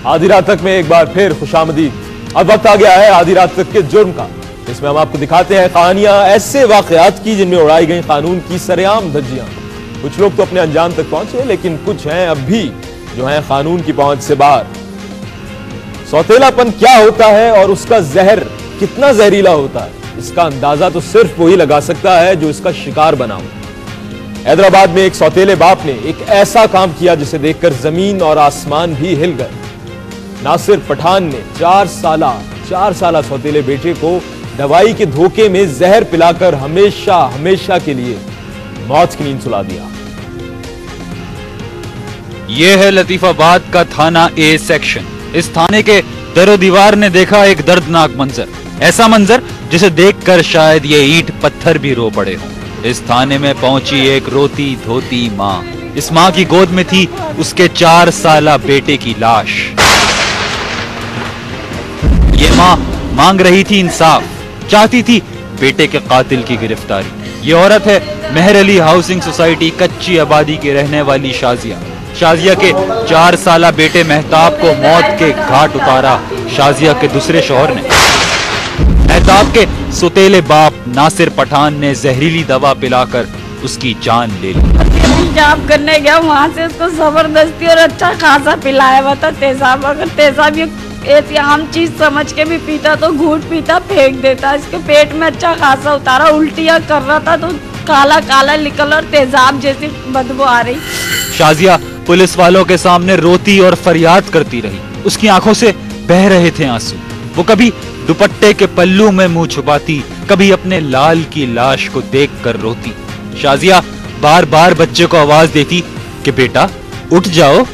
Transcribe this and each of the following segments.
आधी रात तक में एक बार फिर खुशामदीद। अब वक्त आ गया है आधी रात तक के जुर्म का। इसमें हम आपको दिखाते हैं कहानियां ऐसे वाकयात की जिनमें उड़ाई गई कानून की सरेआम धज्जियां। कुछ लोग तो अपने अंजाम तक पहुंचे, लेकिन कुछ हैं अब भी जो हैं कानून की पहुंच से बाहर। सौतेलापन क्या होता है और उसका जहर कितना जहरीला होता है, इसका अंदाजा तो सिर्फ वही लगा सकता है जो इसका शिकार बना हो। हैदराबाद में एक सौतेले बाप ने एक ऐसा काम किया जिसे देखकर जमीन और आसमान भी हिल गए। नासिर पठान ने 4 साल सौतेले बेटे को दवाई के धोखे में जहर पिलाकर हमेशा के लिए मौत की नींद सुला दिया। यह है लतीफाबाद का थाना ए सेक्शन। इस थाने के दरो दीवार ने देखा एक दर्दनाक मंजर, ऐसा मंजर जिसे देखकर शायद ये ईंट पत्थर भी रो पड़े हों। इस थाने में पहुंची एक रोती धोती माँ। इस माँ की गोद में थी उसके 4 साला बेटे की लाश। ये माँ मांग रही थी इंसाफ, चाहती थी बेटे के कातिल की गिरफ्तारी। ये औरत है मेहर अली हाउसिंग सोसाइटी कच्ची आबादी की रहने वाली शाजिया। शाजिया के 4 साला बेटे मेहताब को मौत के घाट उतारा शाजिया के दूसरे शौहर ने। मेहताब के सुतेले बाप नासिर पठान ने जहरीली दवा पिलाकर उसकी जान ले ली। पेशाब करने गया, वहाँ से उसको जबरदस्ती और अच्छा खासा पिलाया हुआ था तेजाब। अगर तेजाब ये ऐसी आम चीज समझ के भी पीता तो घूंट पीता, फेंक देता। इसके पेट में अच्छा खासा उतारा, उल्टियाँ कर रहा था तो काला काला निकल और तेजाब जैसी बदबू आ रही। शाजिया पुलिस वालों के सामने रोती और फरियाद करती रही। उसकी आंखों से बह रहे थे आंसू। वो कभी दुपट्टे के पल्लू में मुंह छुपाती, कभी अपने लाल की लाश को देखकर रोती। शाजिया बार बार बच्चे को आवाज देती कि बेटा उठ जाओ,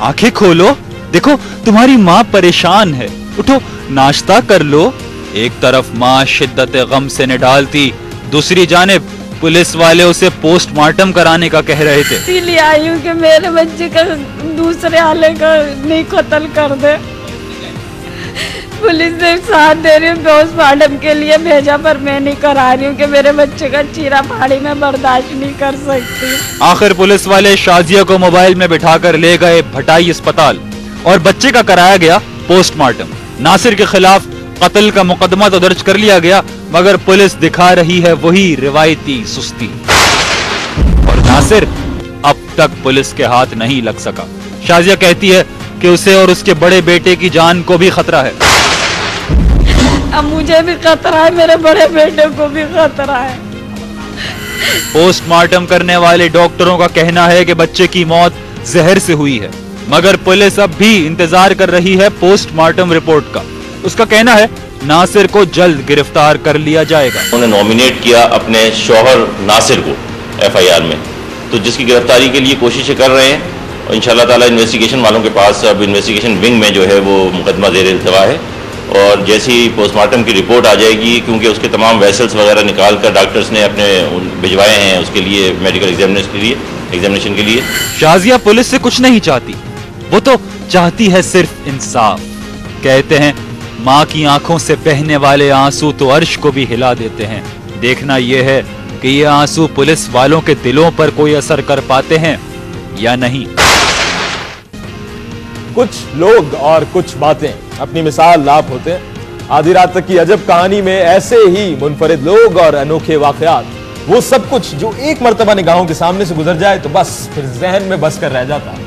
आंखें खोलो, देखो तुम्हारी माँ परेशान है, उठो नाश्ता कर लो। एक तरफ माँ शिद्दत गम से निडालती, दूसरी जानिब पुलिस वाले उसे पोस्टमार्टम कराने का कह रहे थे। इसीलिए आई हूँ कि मेरे बच्चे का दूसरे आले का नहीं कत्ल कर दे। पुलिस ने साथ दे रही हूँ, पोस्टमार्टम के लिए भेजा, पर मैं नहीं करा रही हूँ कि मेरे बच्चे का चीरा फाड़ी में बर्दाश्त नहीं कर सकती। आखिर पुलिस वाले शाजिया को मोबाइल में बिठाकर ले गए भटाई अस्पताल और बच्चे का कराया गया पोस्टमार्टम। नासिर के खिलाफ कत्ल का मुकदमा तो दर्ज कर लिया गया, मगर पुलिस दिखा रही है वही रिवायती सुस्ती। और नासिर अब तक पुलिस के हाथ नहीं लग सका। शाजिया कहती है कि उसे और उसके बड़े बेटे की जान को भी खतरा है। अब मुझे भी खतरा है, मेरे बड़े बेटे को भी खतरा है। पोस्टमार्टम करने वाले डॉक्टरों का कहना है कि बच्चे की मौत जहर से हुई है, मगर पुलिस अब भी इंतजार कर रही है पोस्टमार्टम रिपोर्ट का। उसका कहना है नासिर को जल्द गिरफ्तार कर लिया जाएगा। उन्होंने नॉमिनेट किया अपने शौहर नासिर को FIR में, तो जिसकी गिरफ्तारी के लिए कोशिशें कर रहे हैं। और इंशाल्लाह ताला इन्वेस्टिगेशन वालों के पास अब इन्वेस्टिगेशन विंग में जो है वो मुकदमा ज़ेर इल्तवा है। और जैसे ही पोस्टमार्टम की रिपोर्ट आ जाएगी, क्योंकि उसके तमाम वेसल्स वगैरह निकाल कर डॉक्टर्स ने अपने भिजवाए हैं उसके लिए मेडिकल एग्जामिनेशन के लिए। शाजिया पुलिस से कुछ नहीं चाहती, वो तो चाहती है सिर्फ इंसाफ। कहते हैं माँ की आंखों से बहने वाले आंसू तो अर्श को भी हिला देते हैं। देखना यह है कि ये आंसू पुलिस वालों के दिलों पर कोई असर कर पाते हैं या नहीं। कुछ लोग और कुछ बातें अपनी मिसाल लाभ होते हैं। आधी रात तक की अजब कहानी में ऐसे ही मुनफरिद लोग और अनोखे वाकयात, वो सब कुछ जो एक मर्तबा निगाहों के सामने से गुजर जाए तो बस फिर जहन में बस कर रह जाता।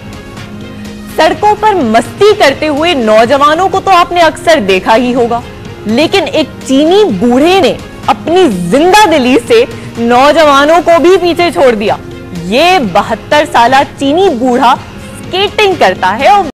सड़कों पर मस्ती करते हुए नौजवानों को तो आपने अक्सर देखा ही होगा, लेकिन एक चीनी बूढ़े ने अपनी जिंदा दिली से नौजवानों को भी पीछे छोड़ दिया। ये 72 साला चीनी बूढ़ा स्केटिंग करता है और